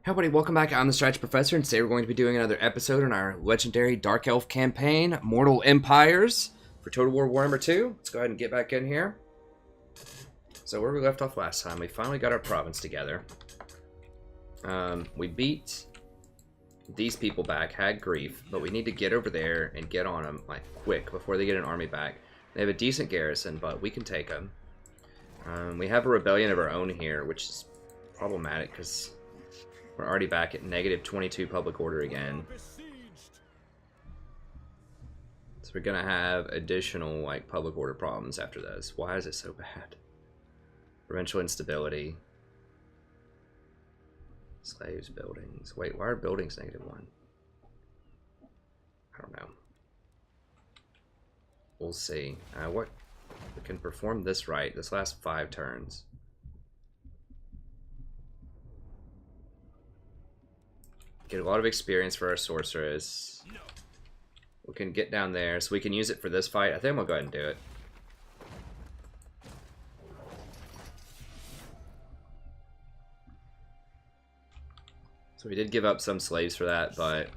Hey everybody, welcome back. I'm the Strategy Professor, and today we're going to be doing another episode in our legendary Dark Elf campaign, Mortal Empires, for Total War Warhammer 2. Let's go ahead and get back in here. So where we left off last time, we finally got our province together. We beat these people back, Hag Graef, but we need to get over there and get on them, like, quick, before they get an army back. They have a decent garrison, but we can take them. We have a rebellion of our own here, which is problematic, because we're already back at negative 22 public order again. So we're gonna have additional like public order problems after this. Why is it so bad? Provincial instability. Slaves, buildings. Wait, why are buildings -1? I don't know. We'll see. What we can perform this right. This last 5 turns. Get a lot of experience for our sorceress. We can get down there, so we can use it for this fight. I think we'll go ahead and do it. So we did give up some slaves for that, but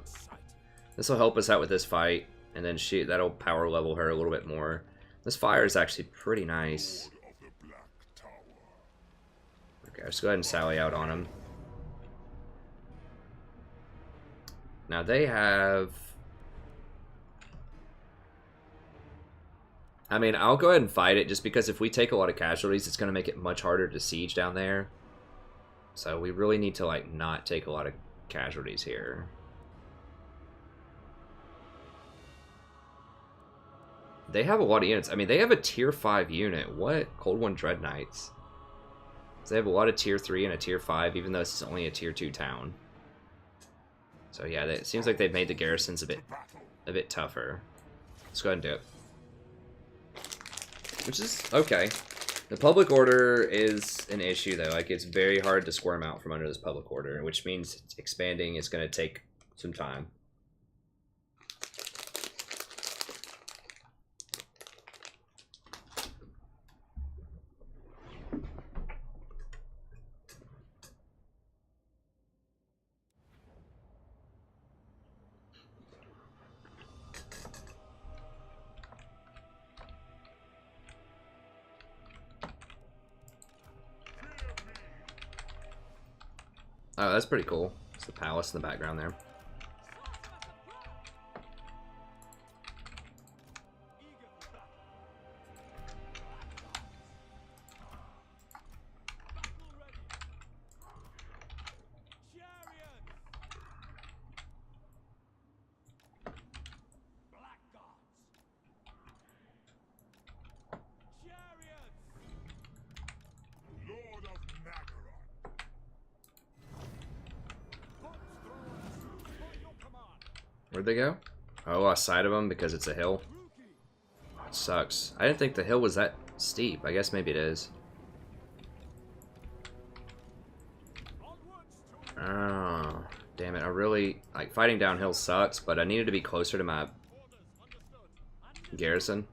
this will help us out with this fight, and then that'll power level her a little bit more. This fire is actually pretty nice. Okay, let's go ahead and sally out on him. Now they have... I mean, I'll go ahead and fight it, just because if we take a lot of casualties, it's going to make it much harder to siege down there. So we really need to, like, not take a lot of casualties here. They have a lot of units. I mean, they have a tier 5 unit. What? Cold One Dread Knights. So they have a lot of tier 3 and a tier 5, even though this is only a tier 2 town. So yeah, it seems like they've made the garrisons a bit tougher. Let's go ahead and do it. Which is okay. The public order is an issue though. Like, it's very hard to squirm out from under this public order, which means expanding is going to take some time. Oh, that's pretty cool. It's the palace in the background there. Where'd they go? Oh, I lost sight of them because it's a hill. Oh, it sucks. I didn't think the hill was that steep. I guess maybe it is. Oh, damn it. I really... Like, fighting downhill sucks, but I needed to be closer to my garrison.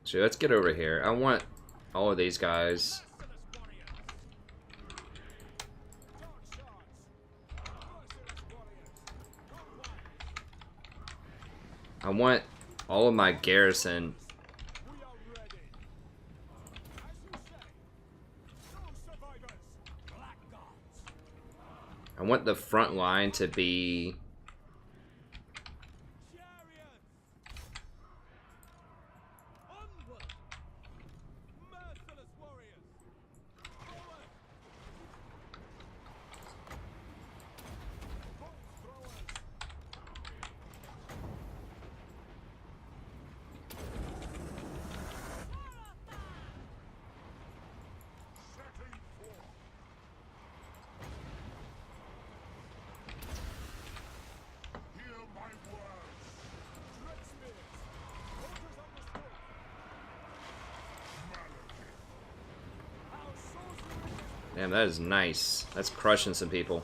So let's get over here. I want all of these guys. I want all of my garrison. I want the front line to be... Damn, that is nice. That's crushing some people.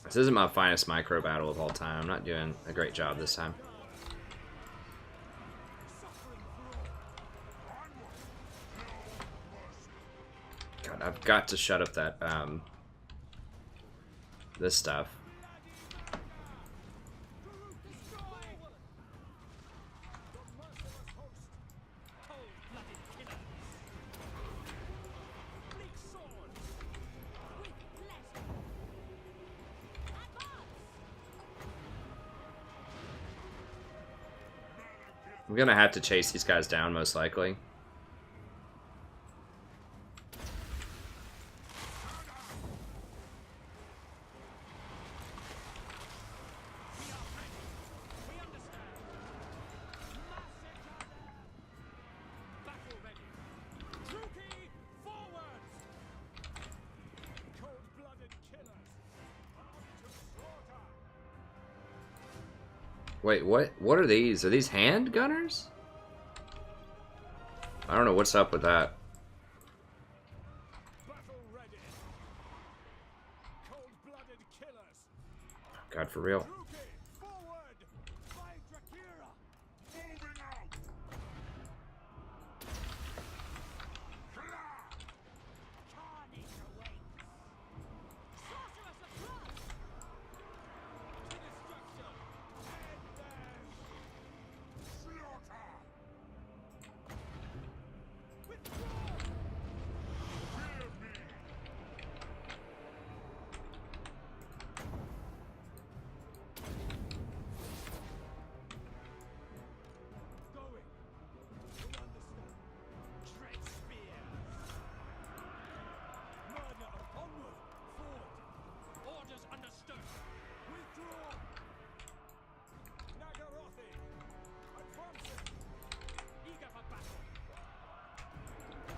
This isn't my finest micro battle of all time. I'm not doing a great job this time. God, I've got to shut up that, this stuff. I'm gonna have to chase these guys down, most likely. Wait, what are these? Are these hand gunners? I don't know what's up with that. God, for real.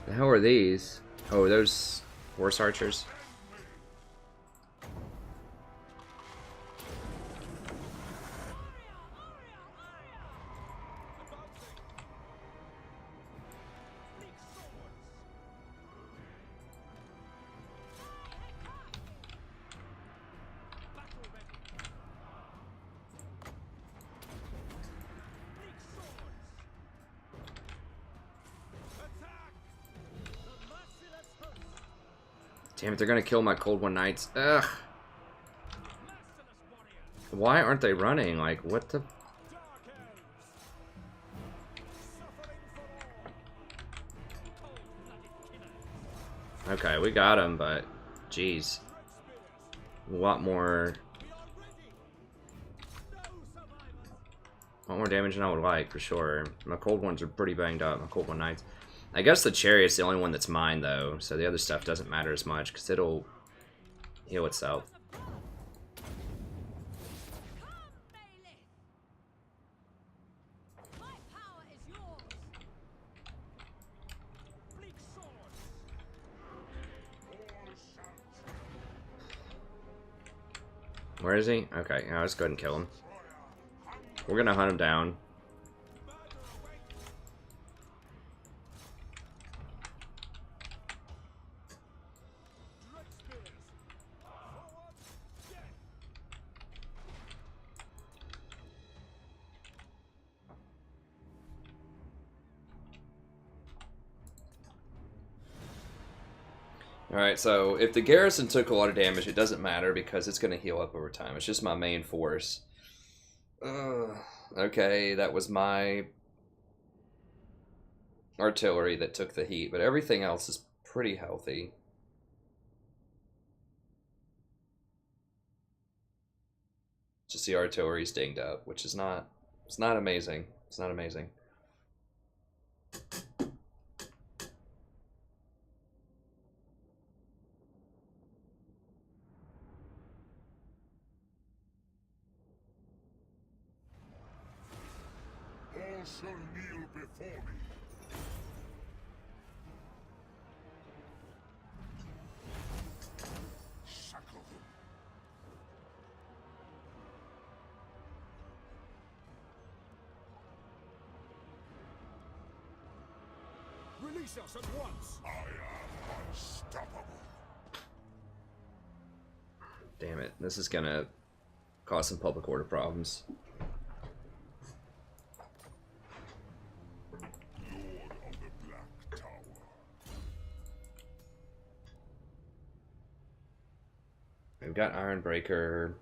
The hell are these? Oh, those horse archers. Damn it, they're gonna kill my Cold One Knights. Ugh. Why aren't they running? Like, what the... Okay, we got him, but... Jeez. A lot more... A lot more damage than I would like, for sure. My Cold Ones are pretty banged up, my Cold One Knights. I guess the Chariot's the only one that's mine, though, so the other stuff doesn't matter as much, because it'll heal itself. Where is he? Okay, yeah, let's go ahead and kill him. We're gonna hunt him down. Alright, so if the garrison took a lot of damage, it doesn't matter because it's going to heal up over time. It's just my main force. Okay, that was my artillery that took the heat, but everything else is pretty healthy. Just the artillery's dinged up, which is not, it's not amazing. It's not amazing. All shall kneel before me. Shackle them. Release us at once. I am unstoppable. Damn it, this is gonna cause some public order problems. Lord of the Black Tower. We've got Ironbreaker.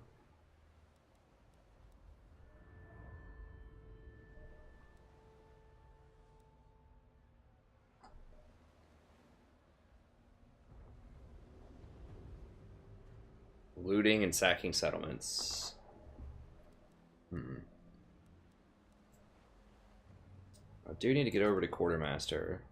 Looting and sacking settlements. I do need to get over to Quartermaster.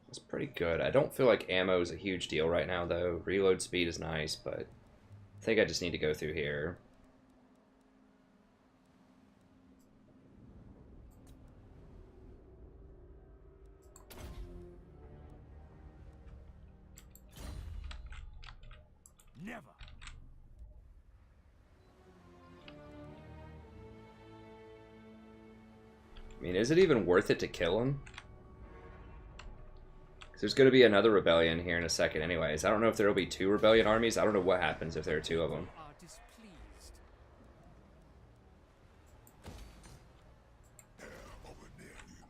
It's pretty good. I don't feel like ammo is a huge deal right now, though. Reload speed is nice, but I think I just need to go through here. Never. I mean, is it even worth it to kill him? 'Cause there's going to be another rebellion here in a second anyways. I don't know if there will be 2 rebellion armies. I don't know what happens if there are 2 of them. Are displeased. Heir of a Nerium.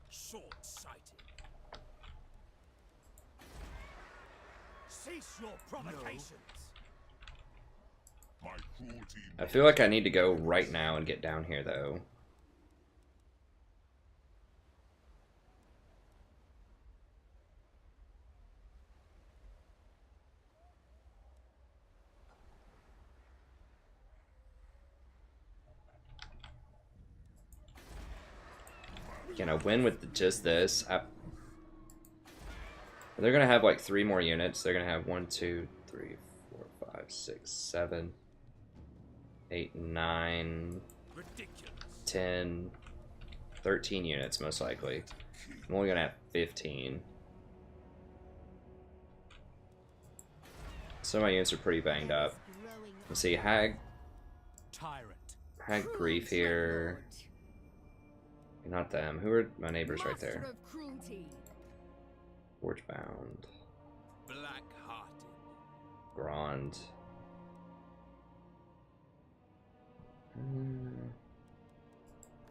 Short-sighted. Cease your provocations. My cruelty. I feel like I need to go right now and get down here, though. Can I win with just this? They're gonna have like 3 more units. They're gonna have 1, 2, 3, 4, 5, 6, 7, 8, 9, 10, 13 units most likely. I'm only gonna have 15. Some of my units are pretty banged up. Let's see, Hag Graef here. Not them. Who are my neighbors right there? Forgebound. Black-hearted. Grand.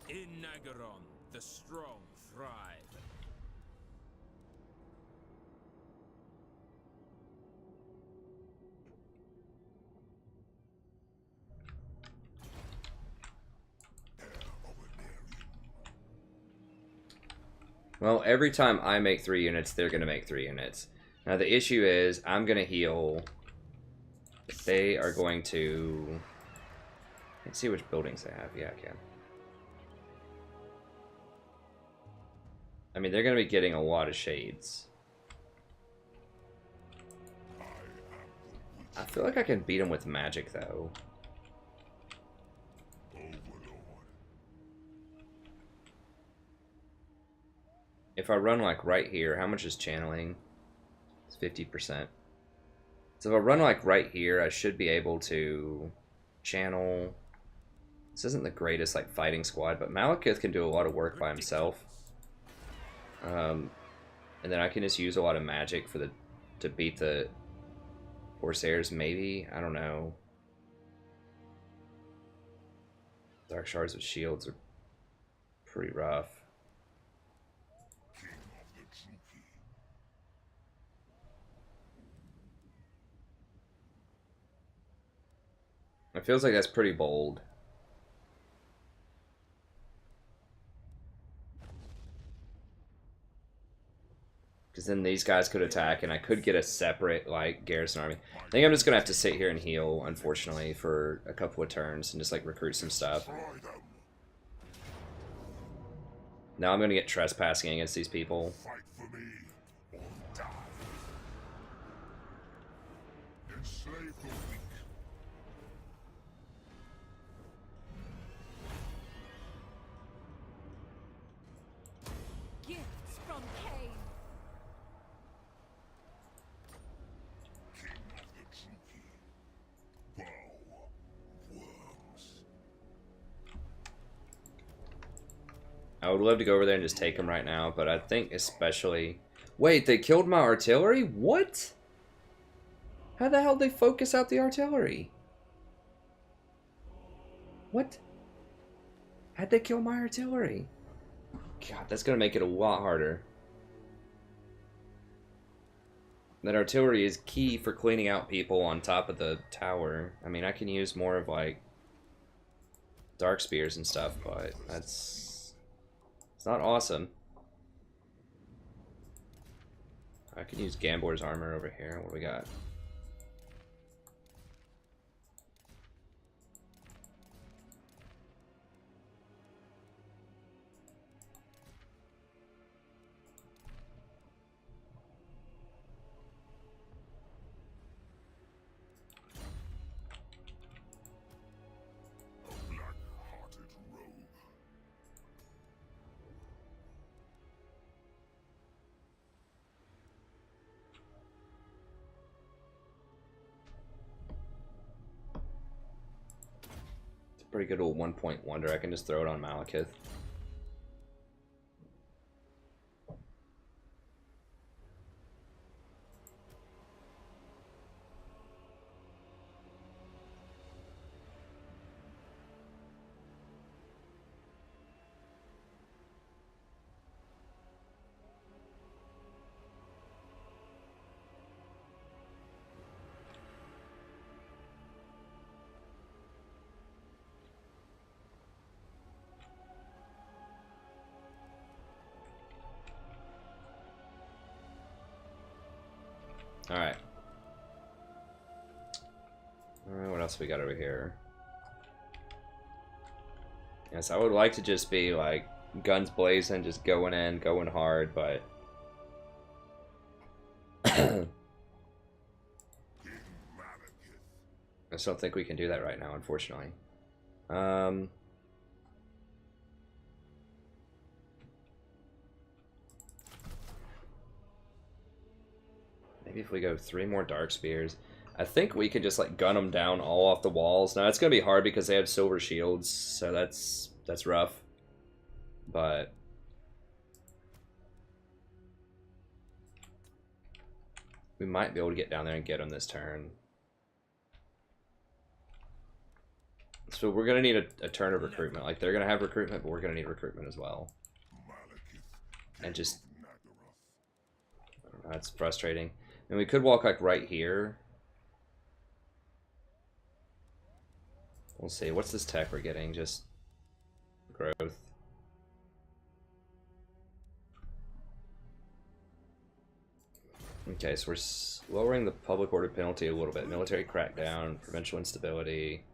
In Nagaron, the strong thrive. Well, every time I make 3 units, they're going to make 3 units. Now, the issue is, I'm going to heal. They are going to... Let's see which buildings they have. Yeah, I can. I mean, they're going to be getting a lot of shades. I feel like I can beat them with magic, though. If I run like right here, how much is channeling? It's 50%. So if I run like right here, I should be able to channel. This isn't the greatest like fighting squad, but Malekith can do a lot of work by himself. And then I can just use a lot of magic for to beat the Corsairs, maybe? I don't know. Dark Shards with shields are pretty rough. It feels like that's pretty bold. Because then these guys could attack, and I could get a separate, like, garrison army. I think I'm just going to have to sit here and heal, unfortunately, for a couple of turns and just, like, recruit some stuff. Now I'm going to get trespassing against these people. Fight for me or die. Enslave the weak. Gifts from Cain. King of the Druki. Bow. Worms. I would love to go over there and just take them right now, but I think especially... Wait, they killed my artillery? What? How the hell did they focus out the artillery? What? How'd they kill my artillery? God, that's going to make it a lot harder. That artillery is key for cleaning out people on top of the tower. I mean, I can use more of, like, dark spears and stuff, but that's... It's not awesome. I can use Gambler's armor over here. What do we got? A black-hearted rogue. It's a pretty good old 1-point wonder. I can just throw it on Malekith. Alright. Alright, what else we got over here? Yes, I would like to just be, like, guns blazing, just going in, going hard, but... I just don't think we can do that right now, unfortunately. Maybe if we go 3 more Dark Spears. I think we can just, like, gun them down all off the walls. Now, it's going to be hard because they have silver shields, so that's rough. But... we might be able to get down there and get them this turn. So we're going to need a turn of recruitment. Like, they're going to have recruitment, but we're going to need recruitment as well. And just... I don't know, that's frustrating. And we could walk, like, right here. We'll see. What's this tech we're getting? Just growth. Okay, so we're lowering the public order penalty a little bit. Military crackdown, provincial instability,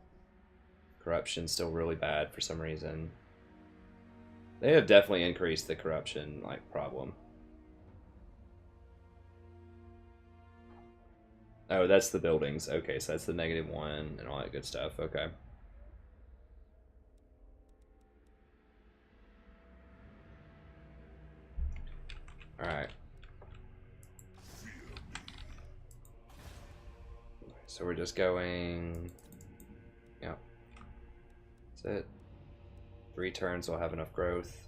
corruption still really bad for some reason. They have definitely increased the corruption, like, problem. Oh, that's the buildings. Okay, so that's the -1 and all that good stuff. Okay. Alright. So we're just going... Yep. That's it. 3 turns will have enough growth.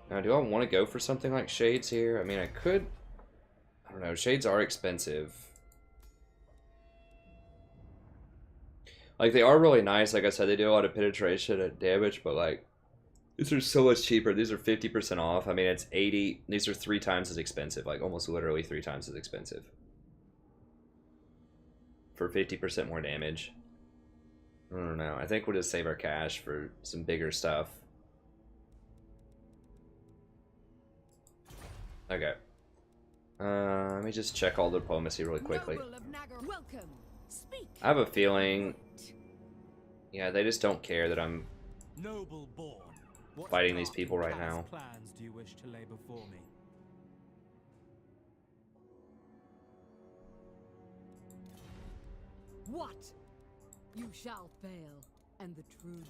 Now, do I want to go for something like Shades here? I mean, I could... I don't know. Shades are expensive. Like, they are really nice. Like I said, they do a lot of penetration and damage, but, like, These are so much cheaper. These are 50% off. I mean, it's 80. These are 3 times as expensive. Like, almost literally 3 times as expensive. For 50% more damage. I don't know. I think we'll just save our cash for some bigger stuff. Okay. Let me just check all the diplomacy really quickly. I have a feeling... Yeah, they just don't care that I'm fighting these people right now. Plans do you wish to lay before me? What? You shall fail, and the truth.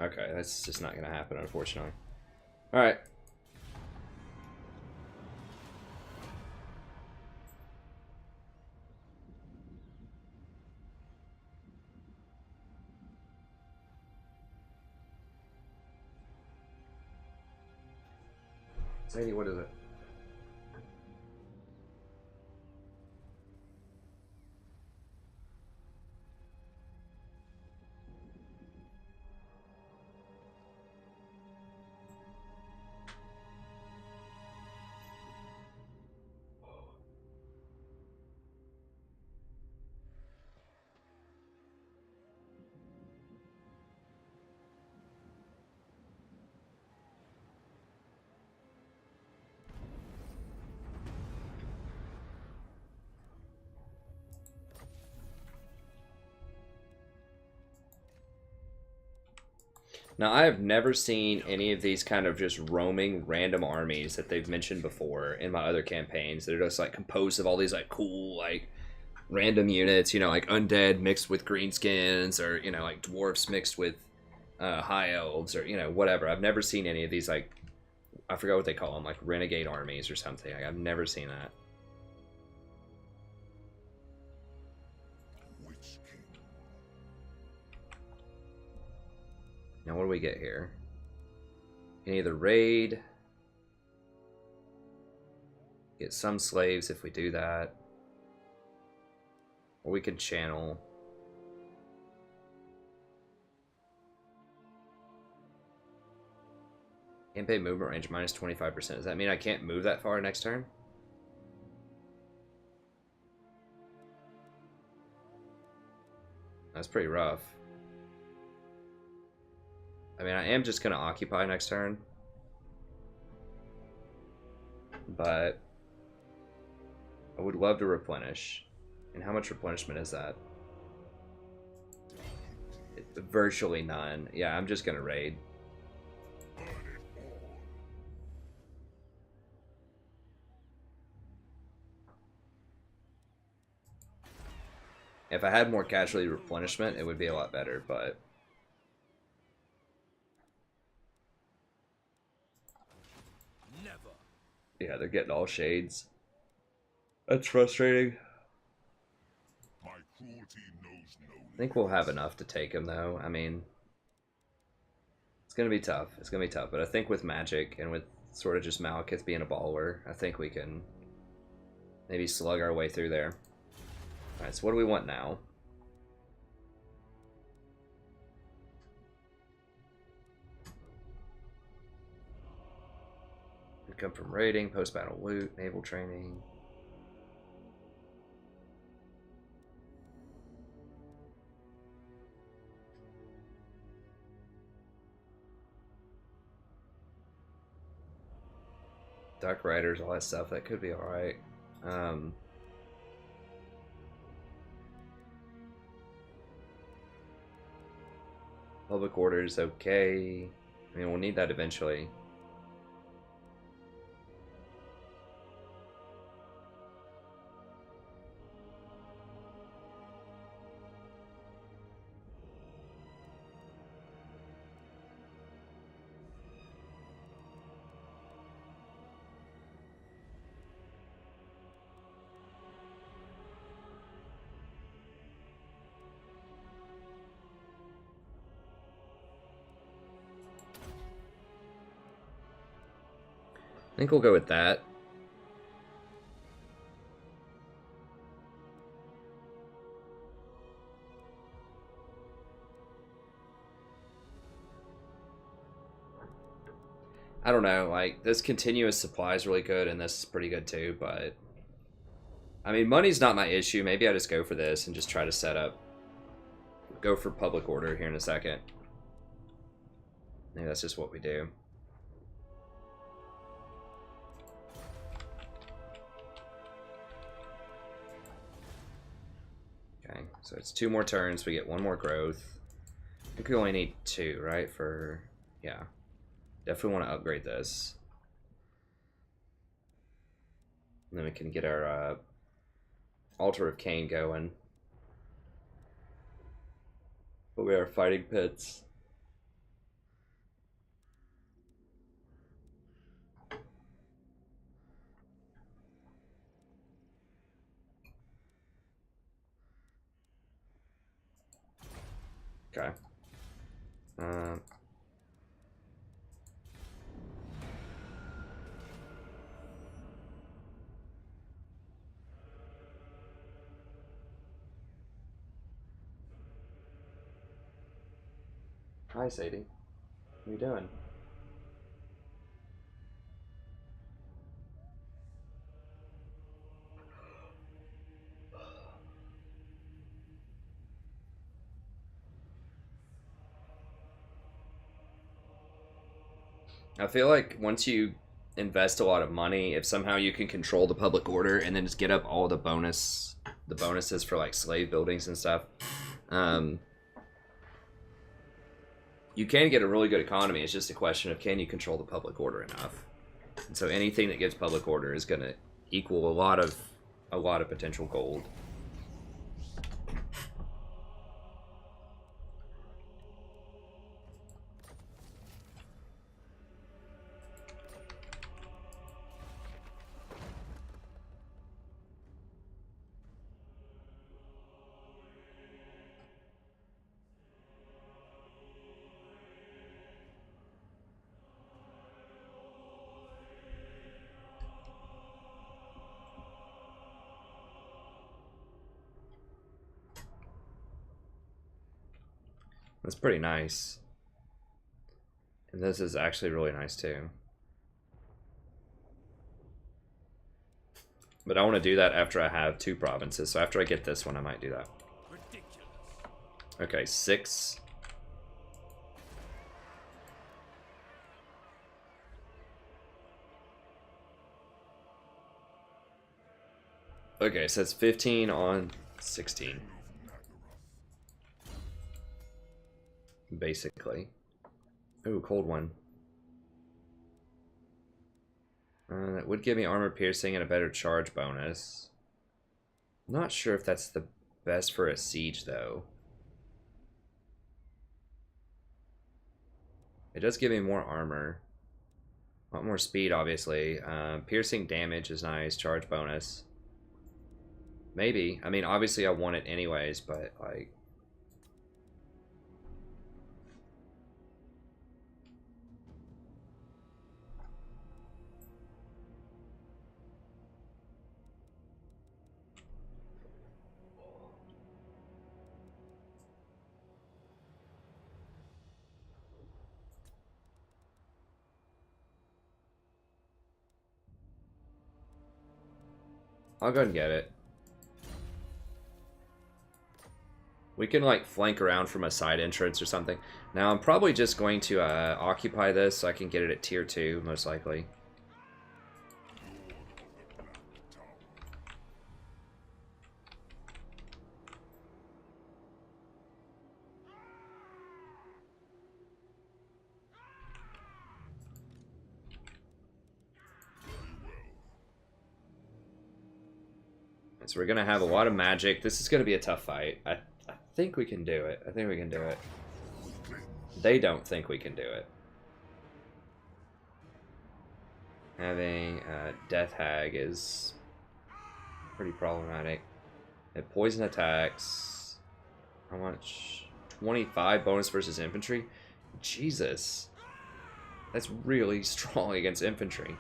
Okay, that's just not gonna happen, unfortunately. Alright. Sadie, what is it? Now, I have never seen any of these kind of just roaming random armies that they've mentioned before in my other campaigns. They're just like composed of all these like cool like random units, you know, like undead mixed with greenskins, or you know, like dwarves mixed with high elves, or you know, whatever. I've never seen any of these like, I forgot what they call them, like renegade armies or something. Like, I've never seen that. Now, what do we get here? Can either raid, get some slaves if we do that, or we can channel. Campaign movement range minus 25%. Does that mean I can't move that far next turn? That's pretty rough. I mean, I am just going to occupy next turn. But I would love to replenish. And how much replenishment is that? Virtually none. Yeah, I'm just going to raid. If I had more casualty replenishment, it would be a lot better, but... Yeah, they're getting all shades. That's frustrating. My cruelty knows no I think we'll have enough to take him, though. I mean, it's going to be tough. It's going to be tough. But I think with magic and with sort of just Malekith being a baller, I think we can maybe slug our way through there. Alright, so what do we want now? Come from raiding, post-battle loot, naval training. Dark Riders, all that stuff, that could be alright. Public order is okay. I mean, we'll need that eventually. I think we'll go with that. I don't know, like, this continuous supply is really good, and this is pretty good too, but... I mean, money's not my issue. Maybe I just go for this and just try to set up... Go for public order here in a second. Maybe that's just what we do. Okay, so it's 2 more turns. We get 1 more growth. I think we only need 2, right? For... Yeah. Definitely want to upgrade this. And then we can get our Altar of Cain going. But we are fighting pits. Okay. Hi, Sadie. What are you doing? I feel like once you invest a lot of money, if somehow you can control the public order and then just get up all the bonuses for like slave buildings and stuff, you can get a really good economy. It's just a question of, can you control the public order enough? And so anything that gives public order is going to equal a lot of potential gold. That's pretty nice. And this is actually really nice too. But I want to do that after I have 2 provinces. So after I get this one, I might do that. Ridiculous. Okay, 6. Okay, so it's 15 on 16. Basically. Ooh, cold one. That would give me armor piercing and a better charge bonus. I'm not sure if that's the best for a siege, though. It does give me more armor. A lot more speed, obviously. Piercing damage is nice. Charge bonus. Maybe. I mean, obviously I want it anyways, but, like... I'll go and get it. We can like flank around from a side entrance or something. Now I'm probably just going to occupy this so I can get it at tier 2, most likely. So we're going to have a lot of magic. This is going to be a tough fight. I think we can do it. I think we can do it. They don't think we can do it. Having Death Hag is pretty problematic. It poison attacks. How much? 25 bonus versus infantry? Jesus. That's really strong against infantry.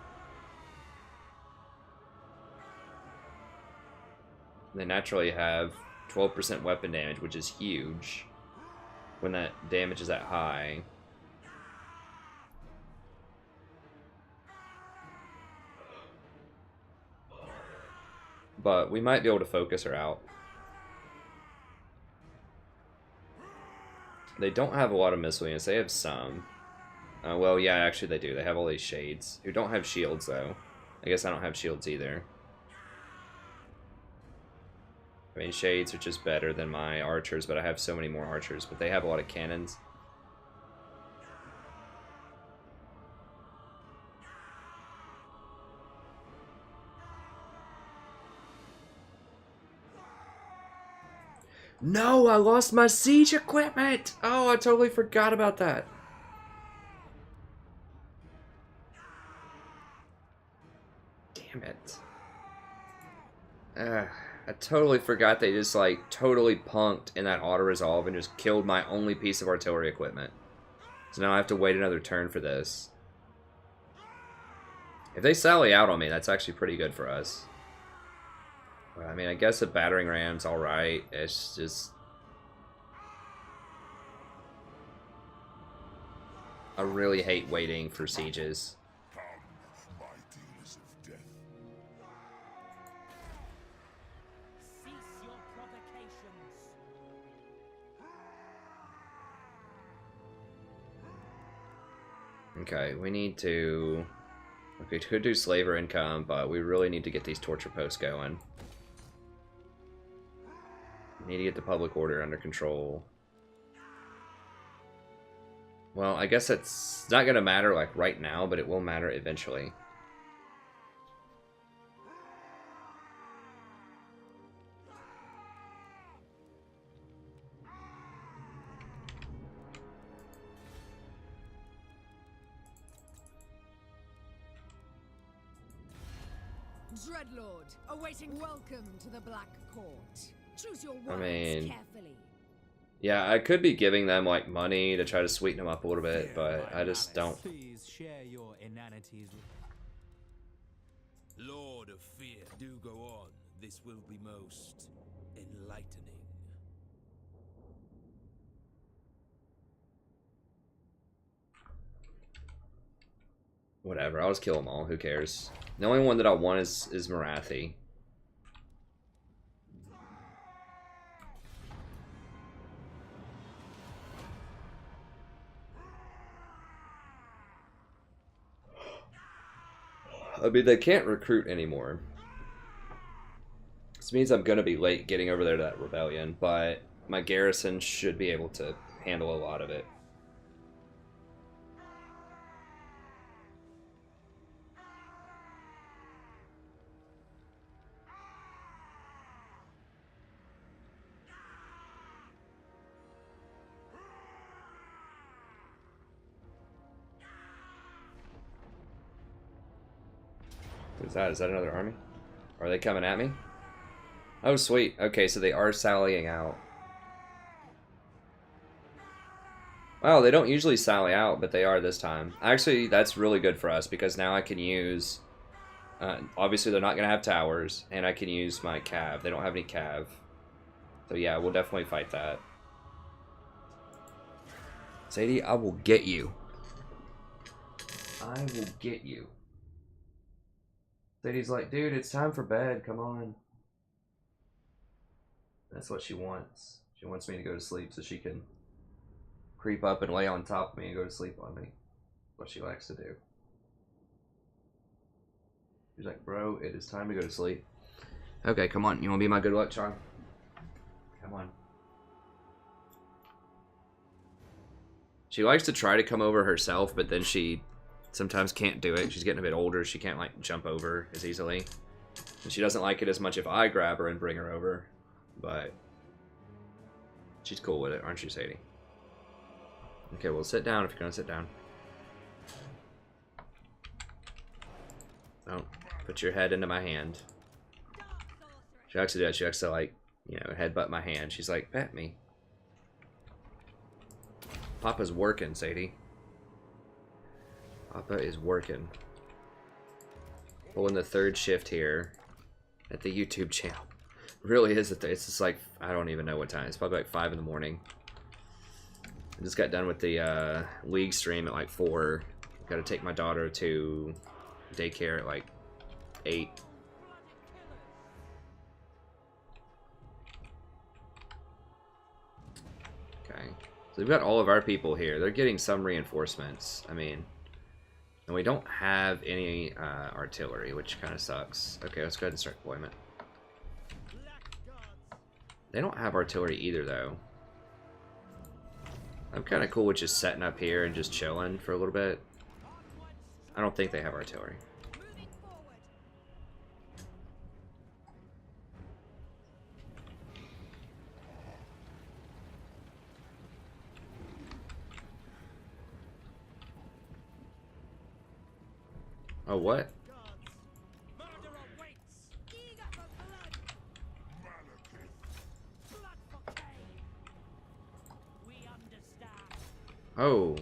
They naturally have 12% weapon damage, which is huge when that damage is that high. but we might be able to focus her out. They don't have a lot of missile units. They have some. Well, yeah, actually they do. They have all these shades, who don't have shields, though. I guess I don't have shields either. I mean, shades are just better than my archers, but I have so many more archers. But they have a lot of cannons. No, I lost my siege equipment! Oh, I totally forgot about that. Damn it. I totally forgot they just, like, totally punked in that auto-resolve and just killed my only piece of artillery equipment. So now I have to wait another turn for this. If they sally out on me, that's actually pretty good for us. I mean, I guess a battering ram's alright. It's just... I really hate waiting for sieges. Okay, we need to... Okay, could do slaver income, but we really need to get these torture posts going. We need to get the public order under control. Well, I guess it's not going to matter like right now, but it will matter eventually. Dreadlord, awaiting welcome to the Black Court. Choose your words mean, carefully. Yeah, I could be giving them like money to try to sweeten them up a little bit, but I just don't. Please share your inanities with Lord of Fear, do go on. This will be most enlightening. Whatever, I'll just kill them all. Who cares? The only one that I want is Marathi. I mean, they can't recruit anymore. This means I'm going to be late getting over there to that rebellion, but my garrison should be able to handle a lot of it. Who's that? Is that another army? Are they coming at me? Oh, sweet. Okay, so they are sallying out. Wow, they don't usually sally out, but they are this time. Actually, that's really good for us, because now I can use... obviously, they're not going to have towers, and I can use my cav. They don't have any cav. So yeah, we'll definitely fight that. Sadie, I will get you. I will get you. Sadie's like, dude, it's time for bed. Come on. That's what she wants. She wants me to go to sleep so she can creep up and lay on top of me and go to sleep on me. What she likes to do. She's like, bro, it is time to go to sleep. Okay, come on. You want to be my good luck charm? Come on. She likes to try to come over herself, but then she sometimes can't do it. She's getting a bit older. She can't, like, jump over as easily. And she doesn't like it as much if I grab her and bring her over. But she's cool with it, aren't you, Sadie? Okay, well, sit down if you're going to sit down. Don't put your head into my hand. She likes to do that. She likes to, like, you know, headbutt my hand. She's like, pet me. Papa's working, Sadie. Papa is working. Pulling the third shift here at the YouTube channel. Really is it's just like, I don't even know what time. It's probably like 5 in the morning. I just got done with the League stream at like 4. Got to take my daughter to daycare at like 8. Okay. So we've got all of our people here. They're getting some reinforcements. I mean, and we don't have any artillery, which kind of sucks. Okay, let's go ahead and start deployment. They don't have artillery either, though. I'm kind of cool with just setting up here and just chilling for a little bit. I don't think they have artillery. Oh, what? Oh.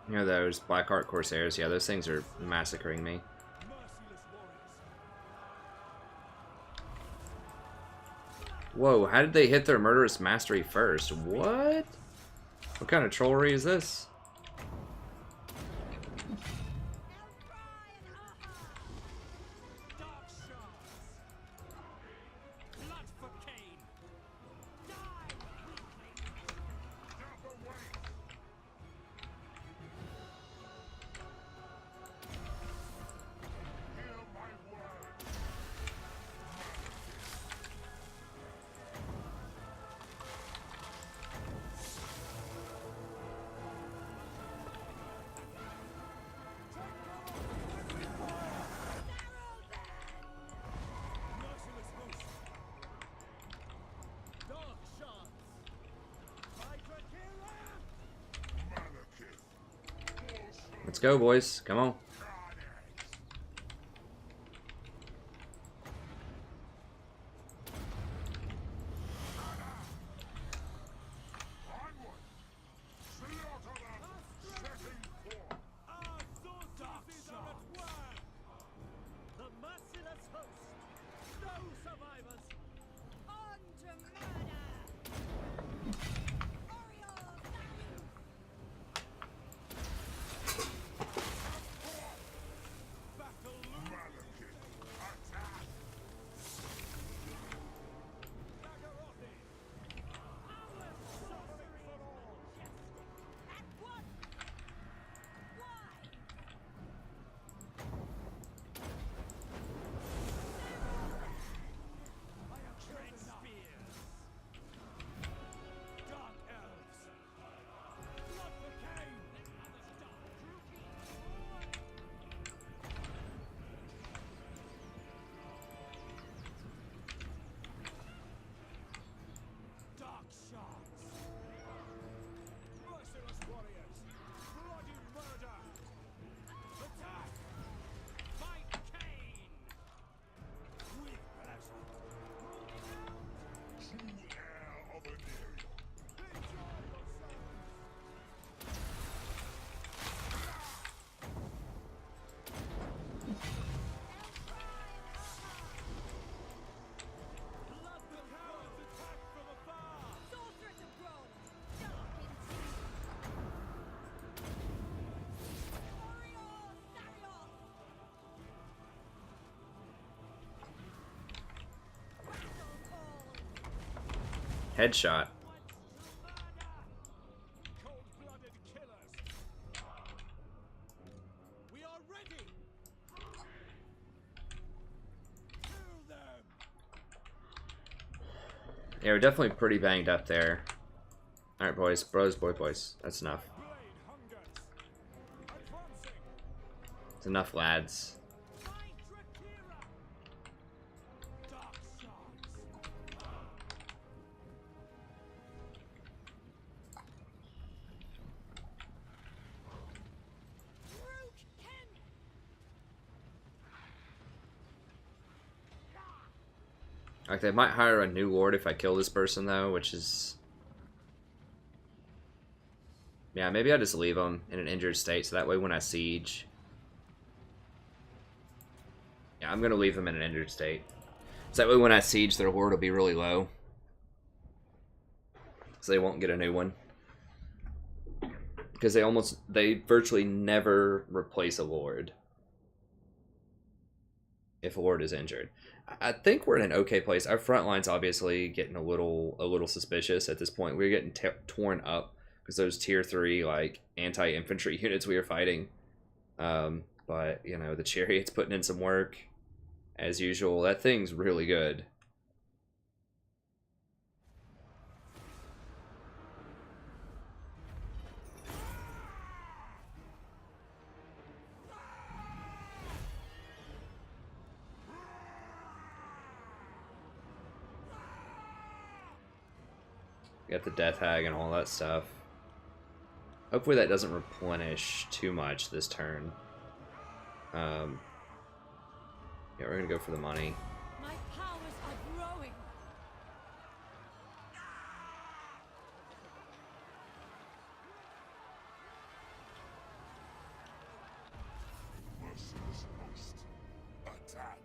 You know those Blackheart Corsairs? Yeah, those things are massacring me. Whoa, how did they hit their murderous mastery first? What? What kind of trollery is this? Let's go, boys. Come on. Headshot. Cold-blooded killers. We are ready. Kill them. Yeah, we're definitely pretty banged up there. Alright, boys. Boys. That's enough. Blade hungers. Advancing. It's enough, lads. Dark shards. Like, they might hire a new lord if I kill this person, though, which is... Yeah, maybe I just leave them in an injured state, so that way when I siege... Yeah, I'm gonna leave them in an injured state. So that way when I siege, their lord will be really low. So they won't get a new one. Because they virtually never replace a lord. If a lord is injured. I think we're in an okay place. Our front line's obviously getting a little suspicious at this point. We're getting torn up because those tier 3 like anti-infantry units we were fighting. But you know, the chariot's putting in some work as usual. That thing's really good. Got the Death Hag and all that stuff. Hopefully that doesn't replenish too much this turn. Yeah, we're gonna go for the money. My powers are growing. Merciless host. Attack.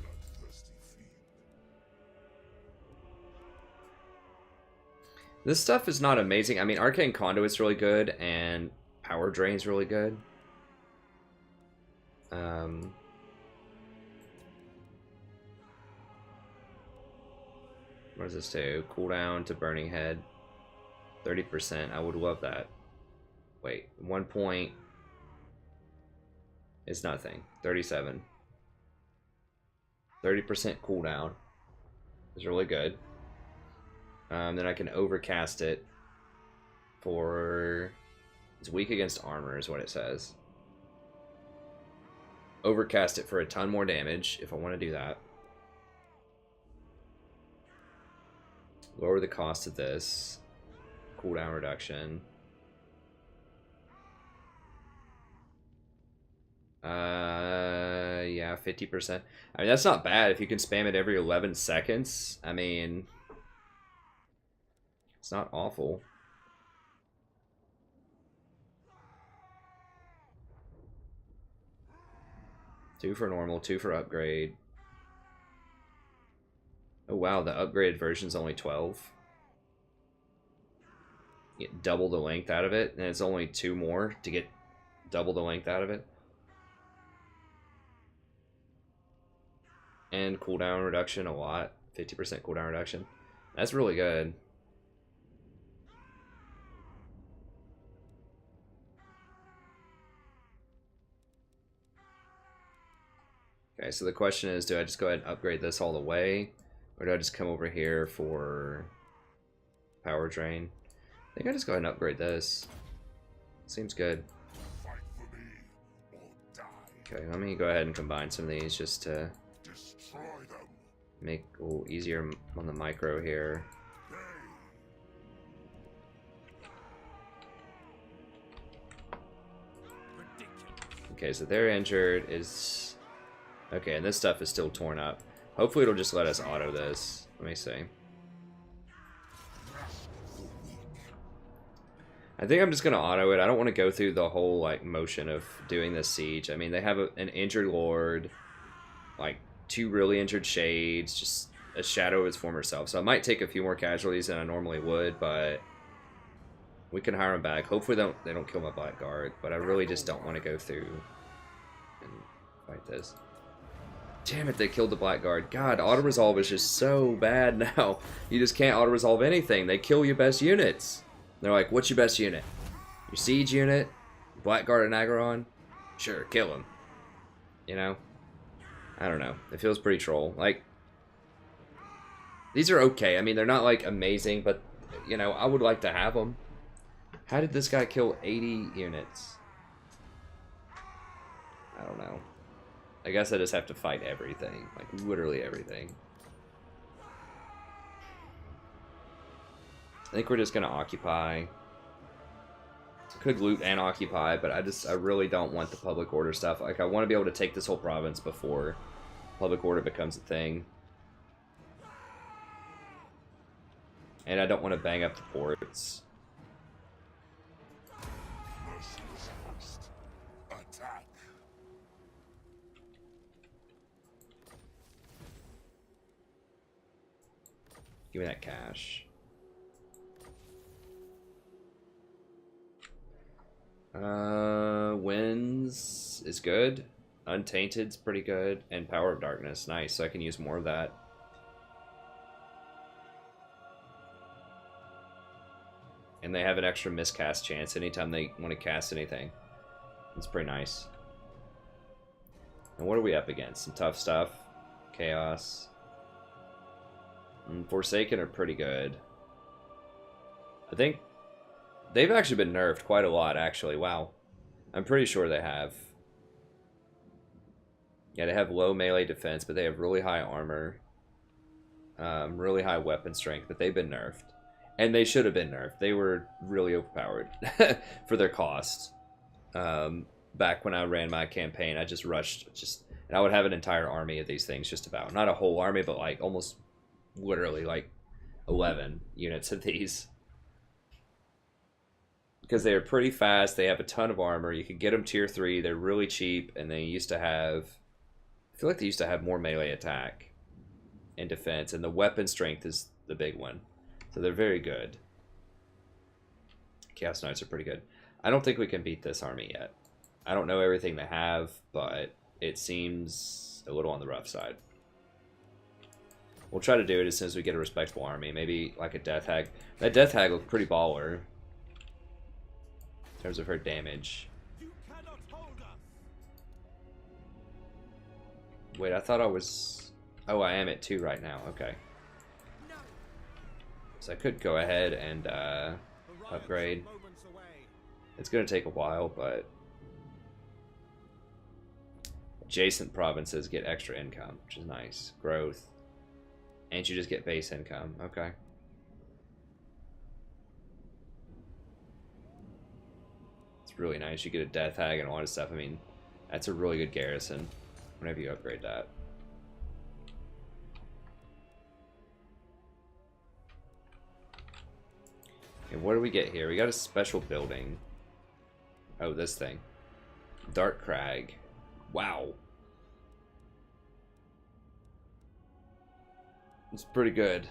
Bloodthirsty fiend. This stuff is not amazing. I mean, Arcane Conduit's really good, and Power Drain's really good. What does this do? Cooldown to Burning Head. 30%. I would love that. Wait, 1 point is nothing. 37. 30% cooldown is really good. Then I can overcast it for... It's weak against armor is what it says. Overcast it for a ton more damage if I want to do that. Lower the cost of this. Cooldown reduction. Yeah, 50%. I mean, that's not bad if you can spam it every 11 seconds. I mean, it's not awful. Two for normal, 2 for upgrade. Oh wow, the upgraded version's only 12. Get double the length out of it, and it's only 2 more to get double the length out of it. And cooldown reduction a lot. 50% cooldown reduction. That's really good. Okay, so the question is, do I just go ahead and upgrade this all the way? Or do I just come over here for power drain? I think I just go ahead and upgrade this. Seems good. Fight for me or die. Okay, let me go ahead and combine some of these just to Destroy them. make it a little easier on the micro here. Okay, so they're injured is... Okay, and this stuff is still torn up. Hopefully it'll just let us auto this. Let me see. I think I'm just going to auto it. I don't want to go through the whole like motion of doing this siege. I mean, they have an injured lord, like 2 really injured shades, just a shadow of his former self. So I might take a few more casualties than I normally would, but we can hire him back. Hopefully they don't kill my Blackguard, but I really just don't want to go through and fight this. Damn it, they killed the Blackguard. God, auto-resolve is just so bad now. You just can't auto-resolve anything. They kill your best units. They're like, what's your best unit? Your siege unit? Blackguard and Aggron? Sure, kill him. You know? I don't know. It feels pretty troll. Like, these are okay. I mean, they're not, like, amazing, but, you know, I would like to have them. How did this guy kill 80 units? I don't know. I guess I just have to fight everything. Like, literally everything. I think we're just going to occupy. Could loot and occupy, but I really don't want the public order stuff. Like, I want to be able to take this whole province before public order becomes a thing. And I don't want to bang up the ports. Attack. Give me that cash. Winds is good. Untainted's pretty good. And Power of Darkness. Nice, so I can use more of that. And they have an extra miscast chance anytime they want to cast anything. It's pretty nice. And what are we up against? Some tough stuff. Chaos. And Forsaken are pretty good. I think they've actually been nerfed quite a lot, actually. Wow. I'm pretty sure they have. Yeah, they have low melee defense, but they have really high armor. Really high weapon strength, but they've been nerfed. And they should have been nerfed. They were really overpowered for their cost. Back when I ran my campaign, I just rushed, and I would have an entire army of these things, just about. Not a whole army, but like almost literally like 11 units of these. Because they are pretty fast, they have a ton of armor, you can get them tier 3, they're really cheap, and they used to have, I feel like they used to have more melee attack and defense, and the weapon strength is the big one. So they're very good. Chaos Knights are pretty good. I don't think we can beat this army yet. I don't know everything they have, but it seems a little on the rough side. We'll try to do it as soon as we get a respectable army. Maybe like a Death Hag. That Death Hag looked pretty baller in terms of her damage. You cannot hold us. Wait, I thought I was... Oh, I am at 2 right now. Okay. So I could go ahead and upgrade. It's going to take a while, but adjacent provinces get extra income, which is nice. Growth. And you just get base income. Okay. It's really nice. You get a Death Hag and a lot of stuff. I mean, that's a really good garrison whenever you upgrade that. Okay, what do we get here? We got a special building. Oh, this thing. Dark Crag. Wow. It's pretty good.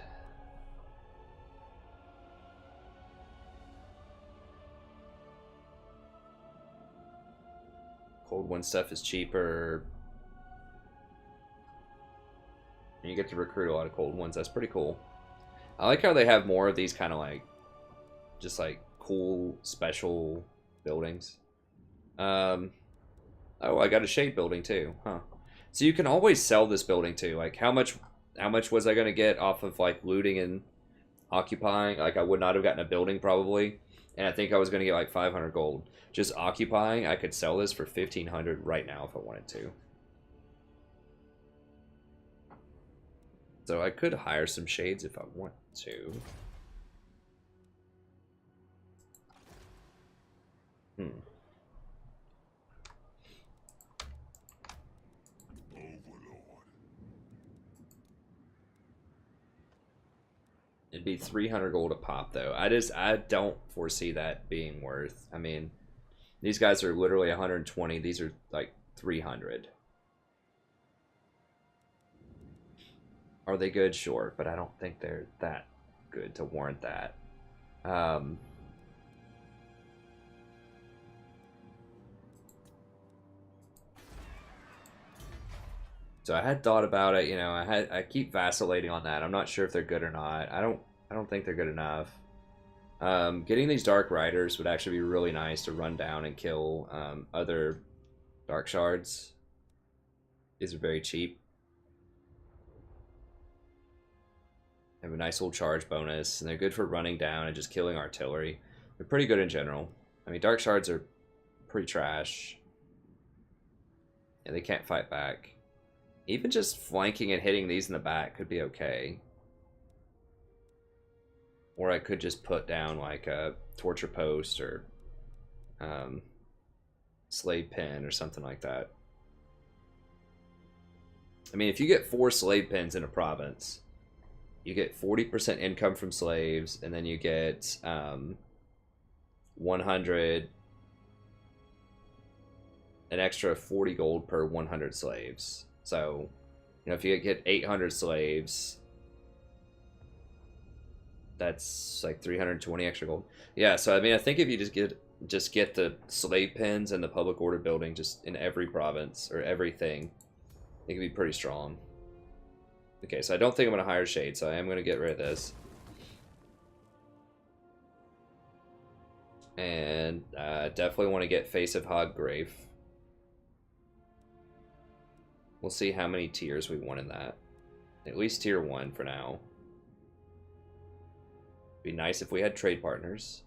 Cold One stuff is cheaper. And you get to recruit a lot of Cold Ones. That's pretty cool. I like how they have more of these kind of like just like cool special buildings. Oh, I got a shade building too, huh? So you can always sell this building too. Like how much was I gonna get off of like looting and occupying? Like I would not have gotten a building probably, and I think I was gonna get like 500 gold. Just occupying, I could sell this for 1500 right now if I wanted to. So I could hire some shades if I want to. It'd be 300 gold a pop though. I don't foresee that being worth. I mean, these guys are literally 120. These are like 300. Are they good? Sure, but I don't think they're that good to warrant that. So I had thought about it, you know, I keep vacillating on that. I'm not sure if they're good or not. I don't think they're good enough. Getting these Dark Riders would actually be really nice to run down and kill other Dark Shards. These are very cheap. Have a nice little charge bonus, and they're good for running down and just killing artillery. They're pretty good in general. I mean, Dark Shards are pretty trash. Yeah, they can't fight back. Even just flanking and hitting these in the back could be okay. Or I could just put down like a torture post or slave pen or something like that. I mean, if you get 4 slave pens in a province, you get 40% income from slaves, and then you get 100, an extra 40 gold per 100 slaves. So, you know, if you get 800 slaves, that's like 320 extra gold. Yeah, so I mean, I think if you just get the slave pens and the public order building just in every province or everything, it could be pretty strong. Okay, so I don't think I'm going to hire Shade, so I am going to get rid of this. And definitely want to get Face of Hag Graef. We'll see how many tiers we want in that. At least tier 1 for now. Be nice if we had trade partners.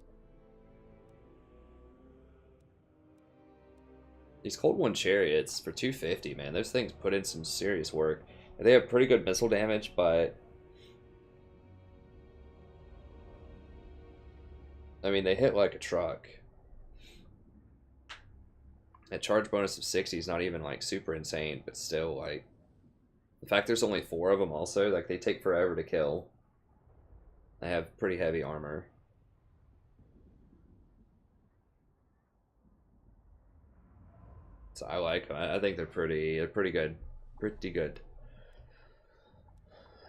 These Cold One Chariots for 250, man. Those things put in some serious work. They have pretty good missile damage, but I mean, they hit like a truck. A charge bonus of 60 is not even like super insane, but still, like, the fact there's only 4 of them also, like, they take forever to kill. They have pretty heavy armor. So I like them. I think they're pretty good. Pretty good.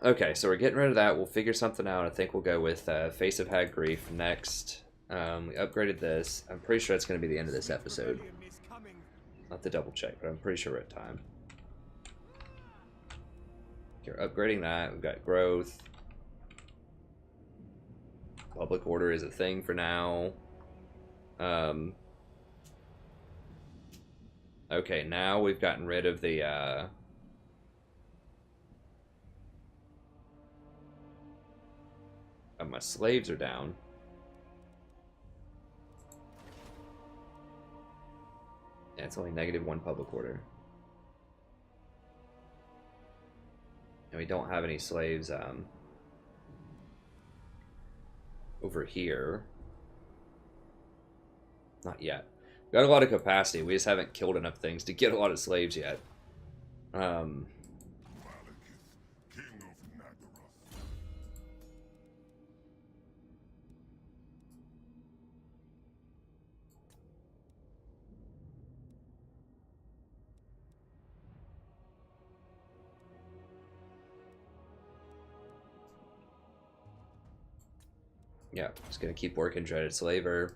Okay, so we're getting rid of that. We'll figure something out. I think we'll go with Face of Hag Graef next. We upgraded this. I'm pretty sure it's going to be the end of this episode. I'll have to double check, but I'm pretty sure we're at time. Okay, we're upgrading that. We've got growth. Public order is a thing for now. Okay, now we've gotten rid of the my slaves are down. Yeah, it's only -1 public order. And we don't have any slaves over here. Not yet. We got a lot of capacity. We just haven't killed enough things to get a lot of slaves yet. Malekith, King of Nagaroth. Yeah, just gonna keep working Dreaded Slaver.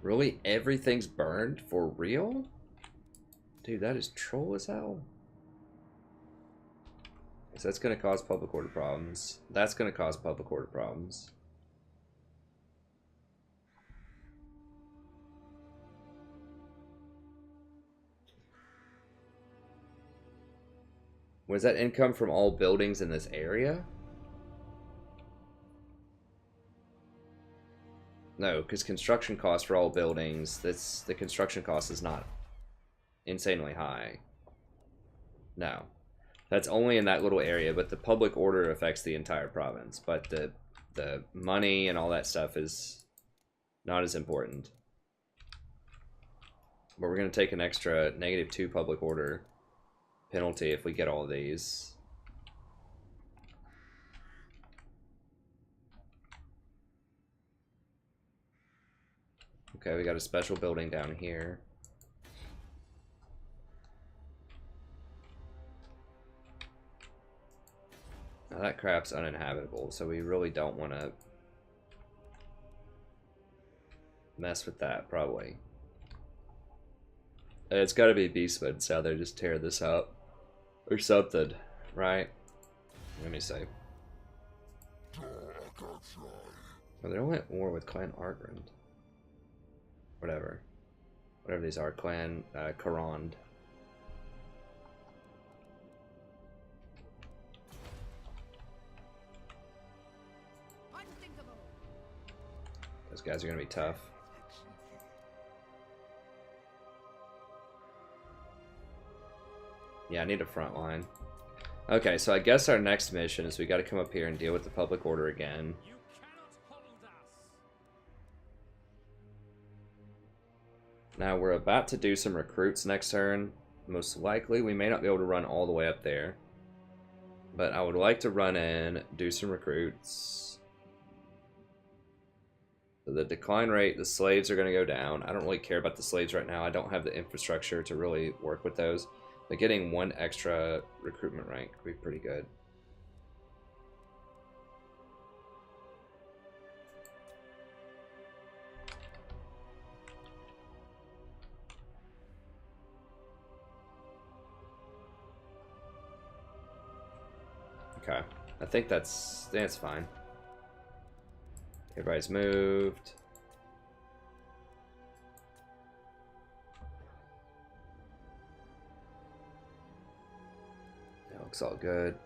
Really? Everything's burned? For real? Dude, that is troll as hell. So that's gonna cause public order problems. That's gonna cause public order problems. Was that income from all buildings in this area? No, because construction costs for all buildings, the construction cost is not insanely high. No. That's only in that little area, but the public order affects the entire province. But the money and all that stuff is not as important. But we're going to take an extra -2 public order penalty if we get all of these. Okay, we got a special building down here. Now that crap's uninhabitable, so we really don't want to mess with that, probably. It's got to be beastmen, so they just tear this up. Or something, right? Let me see. Oh, they're only at war with Clan Argrand. Whatever. Whatever these are, Clan Karand. Those guys are gonna be tough. Yeah, I need a front line. Okay, so I guess our next mission is we gotta come up here and deal with the public order again. Now we're about to do some recruits next turn. Most likely we may not be able to run all the way up there. But I would like to run in, do some recruits. So the decline rate, the slaves are going to go down. I don't really care about the slaves right now. I don't have the infrastructure to really work with those. But getting one extra recruitment rank would be pretty good. Okay, I think that's fine. Everybody's moved. That looks all good.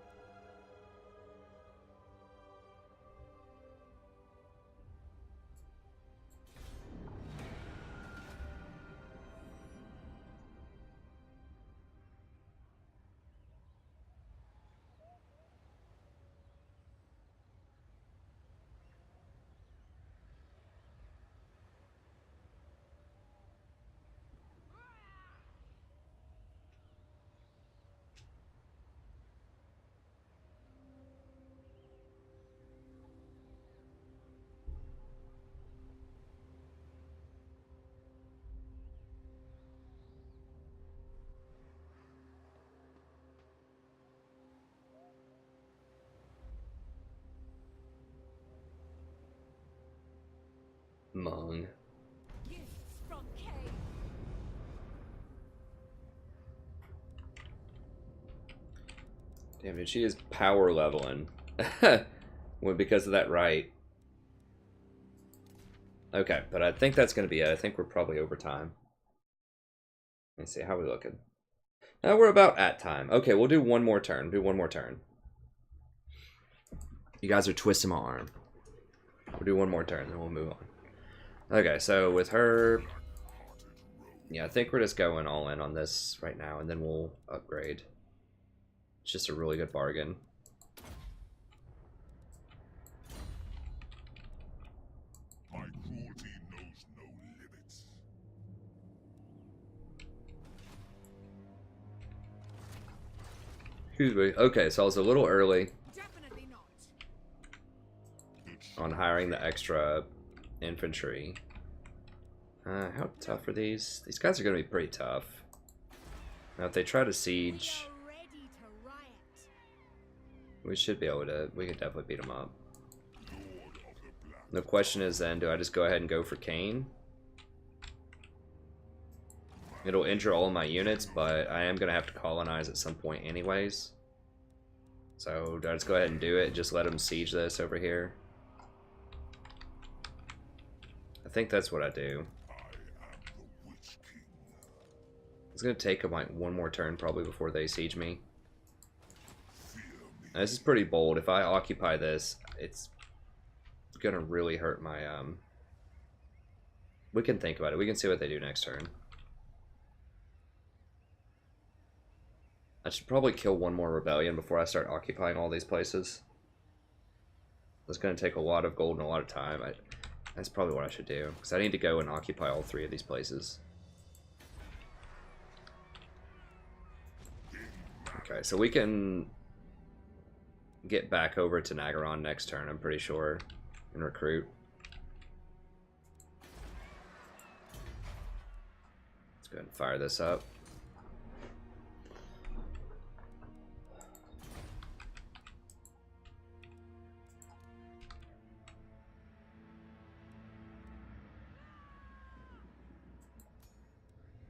Mung. Gifts from Kay. Damn, dude, she is power leveling. Well, because of that right. Okay, but I think that's going to be it. I think we're probably over time. Let me see, how are we looking? Now we're about at time. Okay, we'll do one more turn. Do one more turn. You guys are twisting my arm. We'll do one more turn, then we'll move on. Okay, so with her... Yeah, I think we're just going all in on this right now, and then we'll upgrade. It's just a really good bargain. My cruelty knows no limits. Excuse me. Okay, so I was a little early Definitely not. on hiring the extra infantry. How tough are these? These guys are going to be pretty tough. Now, if they try to siege, We are ready to riot. we should be able to. We can definitely beat them up. The question is then, do I just go ahead and go for Kane? It'll injure all of my units, but I am going to have to colonize at some point anyways. So, do I just go ahead and do it? Just let them siege this over here? I think that's what I do. It's going to take them like one more turn probably before they siege me. Now, this is pretty bold. If I occupy this, it's going to really hurt my... We can think about it. We can see what they do next turn. I should probably kill one more rebellion before I start occupying all these places. It's going to take a lot of gold and a lot of time. That's probably what I should do, because I need to go and occupy all three of these places. Okay, so we can get back over to Nagaron next turn, I'm pretty sure, and recruit. go ahead and fire this up.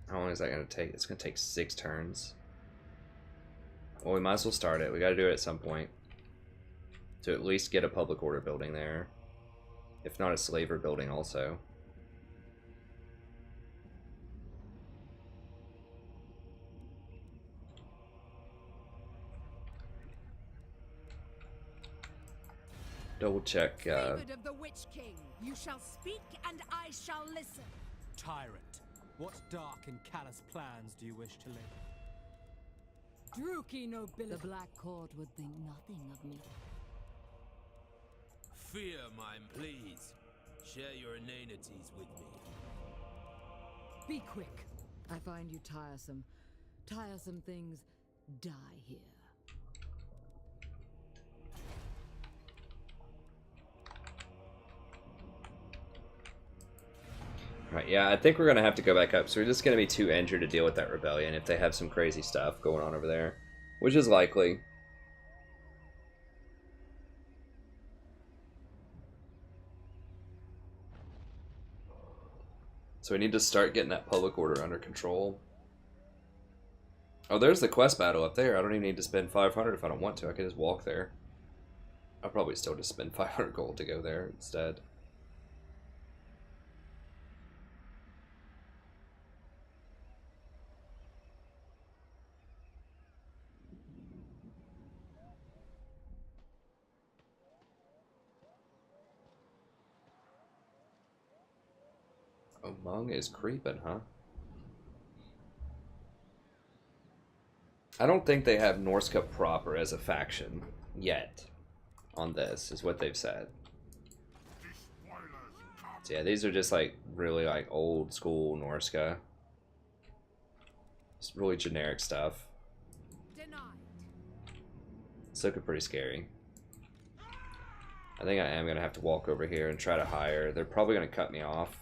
How long is that going to take? It's going to take 6 turns. Well, we might as well start it. We got to do it at some point. To at least get a public order building there. If not a slaver building also. Double check. Favored of the Witch King, you shall speak and I shall listen. Tyrant, what dark and callous plans do you wish to lay? Druki nobility. The Black Court would think nothing of me. Fear mine, please. Share your inanities with me. Be quick. I find you tiresome. Tiresome things die here. Right, yeah, I think we're going to have to go back up. So we're just going to be too injured to deal with that rebellion if they have some crazy stuff going on over there. Which is likely. So we need to start getting that public order under control. Oh, there's the quest battle up there. I don't even need to spend 500 if I don't want to. I can just walk there. I'll probably still just spend 500 gold to go there instead. Mung is creeping, huh? I don't think they have Norska proper as a faction yet on this, is what they've said. So yeah, these are just like really like old school Norska. Just really generic stuff. Denied. It's looking pretty scary. I think I am going to have to walk over here and try to hire. They're probably going to cut me off.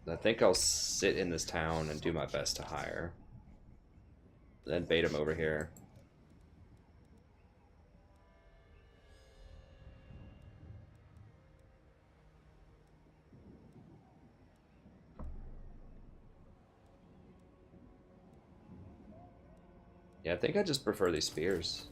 I think I'll sit in this town and do my best to hire. Then bait him over here. Yeah, I think I just prefer these spears.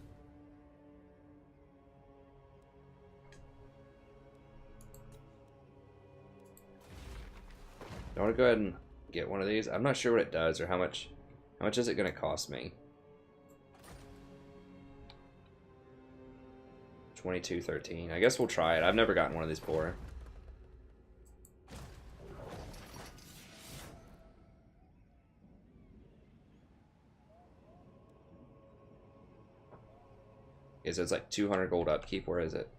I want to go ahead and get one of these. I'm not sure what it does or how much is it going to cost me. 22.13. I guess we'll try it. I've never gotten one of these before. Okay, so it's like 200 gold upkeep. Where is it?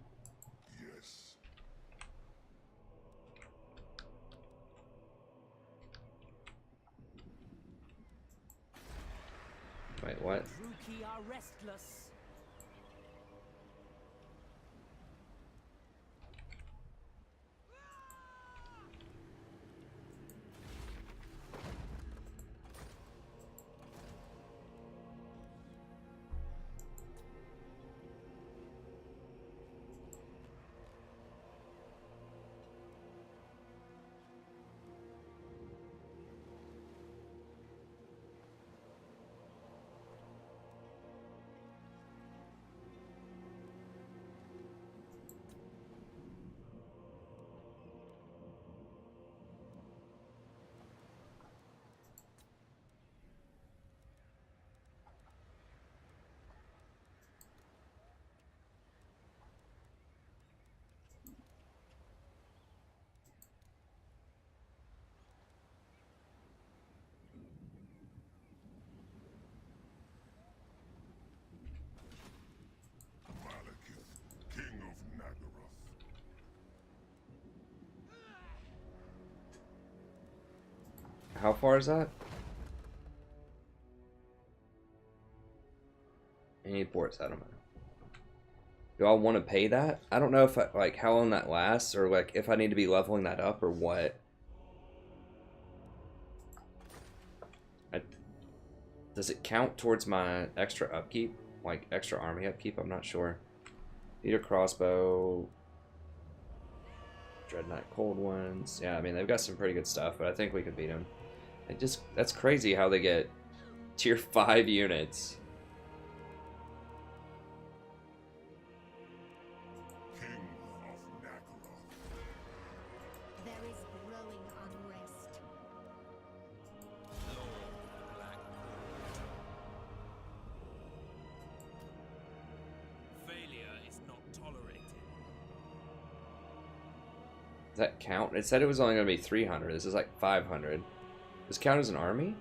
Wait, what? Druki are restless. Malekith, King of Nagaroth. How far is that? Any ports? I don't know. Do I want to pay that? I don't know if like how long that lasts or like if I need to be leveling that up or what. Does it count towards my extra upkeep? Like extra army upkeep? I'm not sure. Need a crossbow. Dread Knight Cold Ones. Yeah, I mean, they've got some pretty good stuff, but I think we could beat them. That's crazy how they get tier 5 units. There is growing unrest. Failure is not tolerated. Does that count? It said it was only going to be 300. This is like 500. Does this count as an army?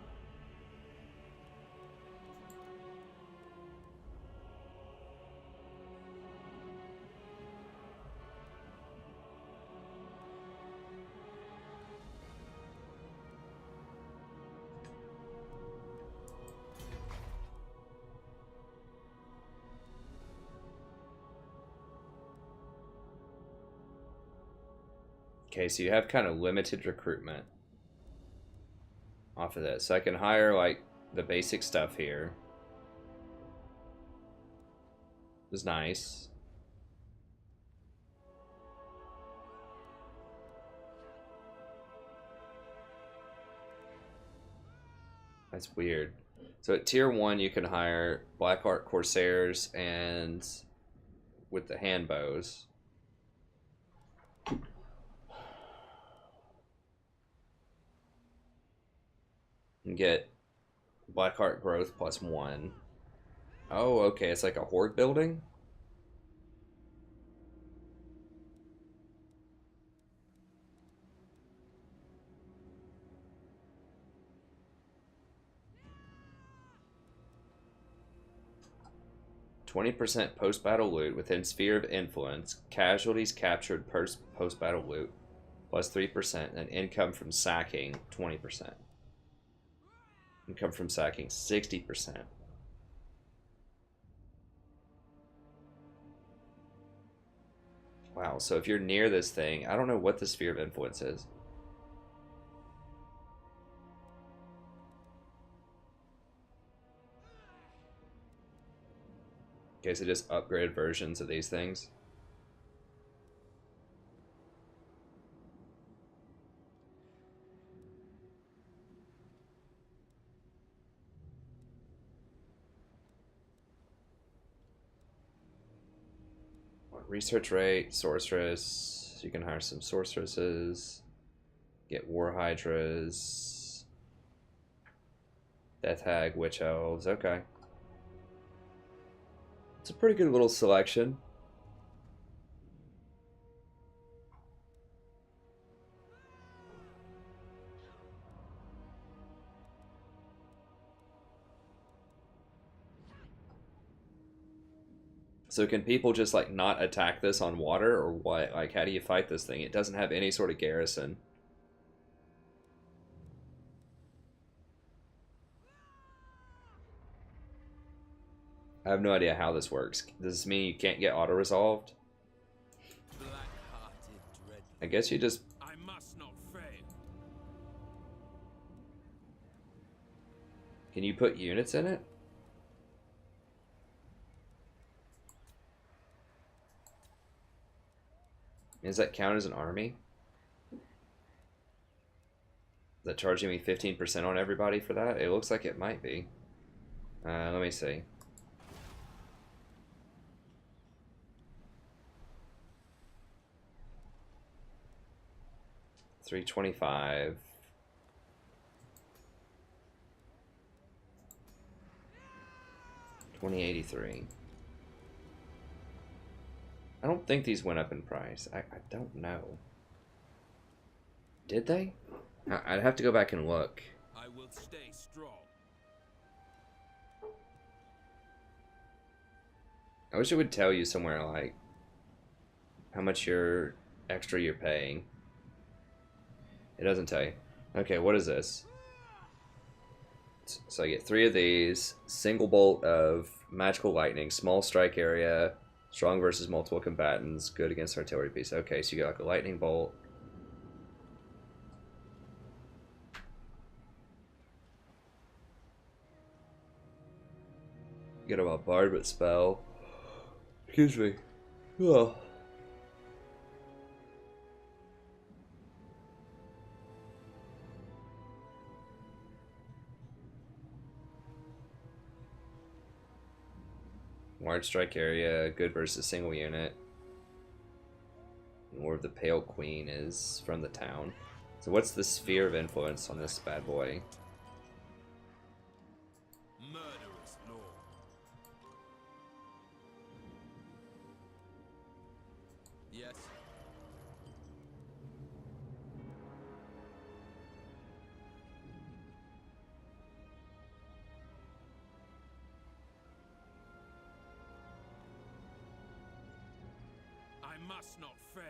Okay, so you have kind of limited recruitment off of this. So I can hire like the basic stuff here. It was nice. That's weird. So at tier 1 you can hire Black Art Corsairs and with the hand bows. And get Black Heart Growth +1. Oh, okay, it's like a horde building? %, post-battle loot within sphere of influence, casualties captured post-battle loot +3%, and income from sacking 20%. Income from sacking 60%. Wow, so if you're near this thing, I don't know what the sphere of influence is. Okay, so just upgraded versions of these things. Research rate, sorceress. You can hire some sorceresses. Get war hydras. Death hag, witch elves. Okay. It's a pretty good little selection. So can people just like not attack this on water or what? Like how do you fight this thing? It doesn't have any sort of garrison. I have no idea how this works. Does this mean you can't get auto-resolved? I guess you just... I must not fail. Can you put units in it? Does that count as an army? Is that charging me 15% on everybody for that? It looks like it might be. Let me see. $325. $20.83. I don't think these went up in price. I don't know. Did they? I'd have to go back and look. I will stay strong. I wish it would tell you somewhere like how much extra you're paying. It doesn't tell you. Okay, what is this? So I get 3 of these. Single bolt of magical lightning, small strike area, strong versus multiple combatants, good against artillery piece. Okay, so you got like a lightning bolt. Get a bombardment spell. Excuse me. Oh. Large strike area, good versus single unit. War of the Pale Queen is from the town. So what's the sphere of influence on this bad boy? Murderous law. Yes. I must not fail.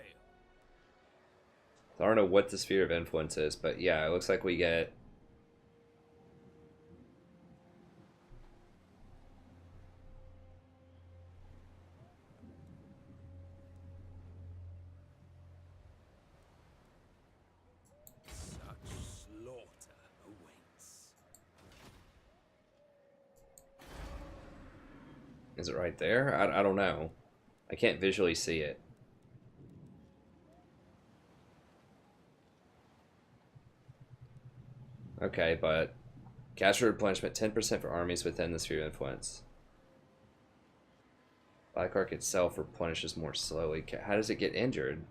I don't know what the sphere of influence is, but yeah, it looks like we get Such slaughter awaits. Is it right there? I don't know. I can't visually see it. Okay, but cash replenishment 10% for armies within the sphere of influence. Black Ark itself replenishes more slowly. How does it get injured?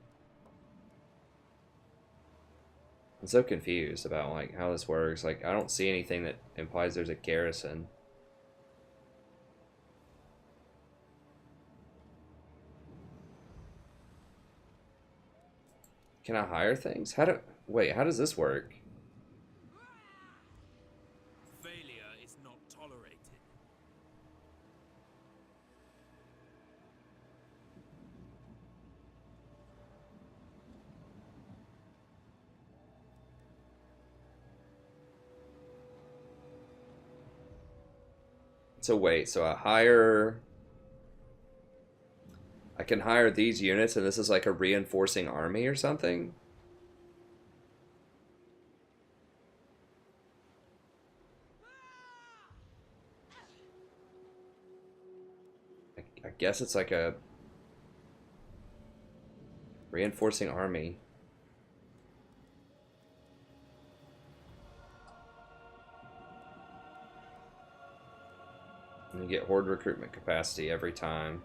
I'm so confused about like how this works. Like I don't see anything that implies there's a garrison. Can I hire things? Wait, how does this work? Failure is not tolerated. So wait, so I can hire these units and this is like a reinforcing army or something? I guess it's like a reinforcing army. And you get horde recruitment capacity every time.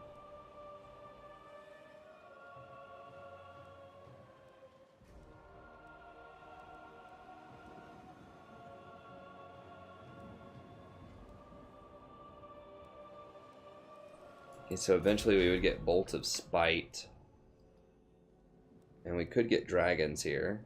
Okay, so eventually we would get Bolt of Spite. And we could get dragons here.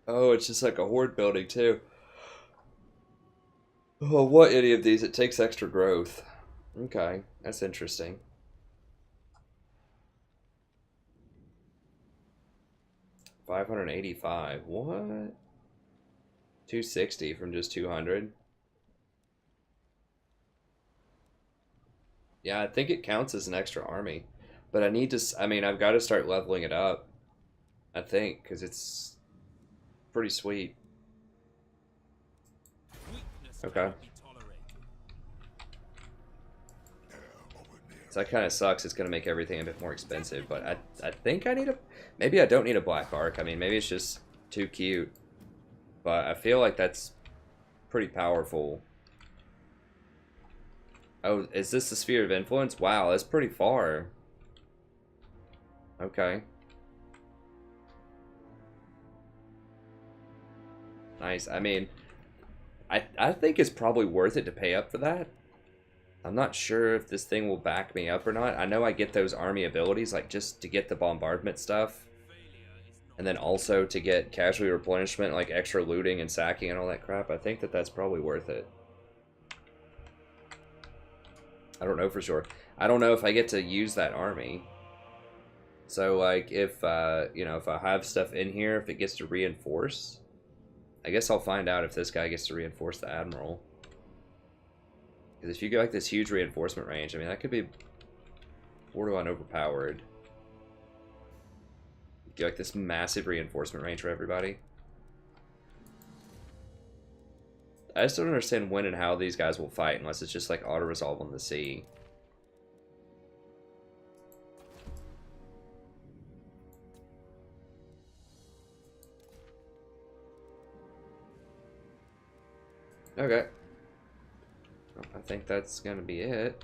Oh, it's just like a horde building too. Oh, what any of these? It takes extra growth. Okay, that's interesting. $585. What? 260 from just 200. Yeah, I think it counts as an extra army, but I need to. I mean, I've got to start leveling it up. I think because it's pretty sweet. Weakness Okay. cannot be tolerated. So that kind of sucks. It's going to make everything a bit more expensive, but I think I need a... Maybe I don't need a Black Ark. I mean, maybe it's just too cute. But I feel like that's pretty powerful. Oh, is this the Sphere of Influence? Wow, that's pretty far. Okay. Nice. I mean, I think it's probably worth it to pay up for that. I'm not sure if this thing will back me up or not. I know I get those army abilities, like just to get the bombardment stuff. And then also to get casualty replenishment, like extra looting and sacking and all that crap. I think that that's probably worth it. I don't know for sure. I don't know if I get to use that army. So like if, you know, if I have stuff in here, if it gets to reinforce, I guess I'll find out if this guy gets to reinforce the Admiral. Because if you go like this huge reinforcement range, I mean, that could be borderline overpowered. Get like this massive reinforcement range for everybody. I just don't understand when and how these guys will fight unless it's just like auto-resolve on the sea. Okay. Well, I think that's gonna be it.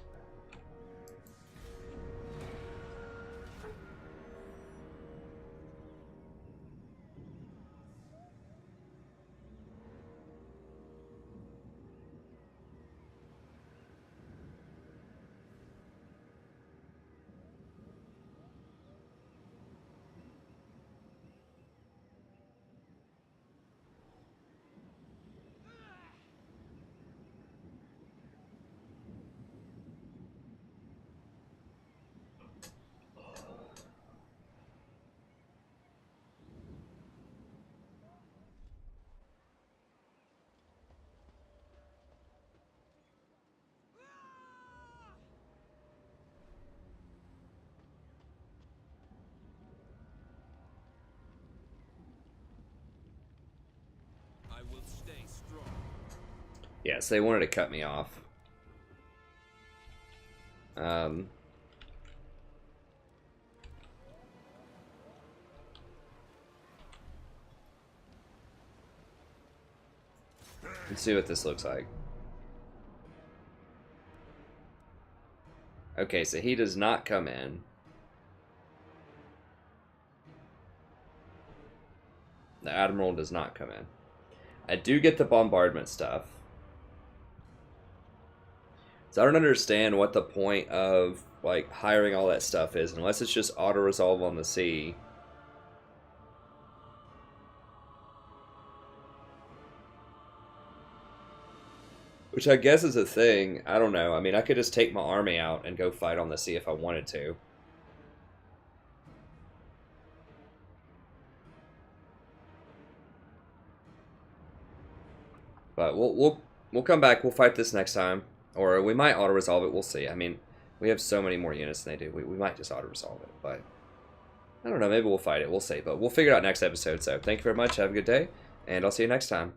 I will stay strong. Yes, they wanted to cut me off. Let's see what this looks like. Okay, so he does not come in. The Admiral does not come in. I do get the bombardment stuff. So I don't understand what the point of like hiring all that stuff is unless it's just auto-resolve on the sea. Which I guess is a thing. I don't know. I mean, I could just take my army out and go fight on the sea if I wanted to. But we'll come back. We'll fight this next time, or we might auto resolve it. We'll see. I mean, we have so many more units than they do. We might just auto resolve it, but I don't know. Maybe we'll fight it. We'll see. But we'll figure it out next episode. So thank you very much. Have a good day, and I'll see you next time.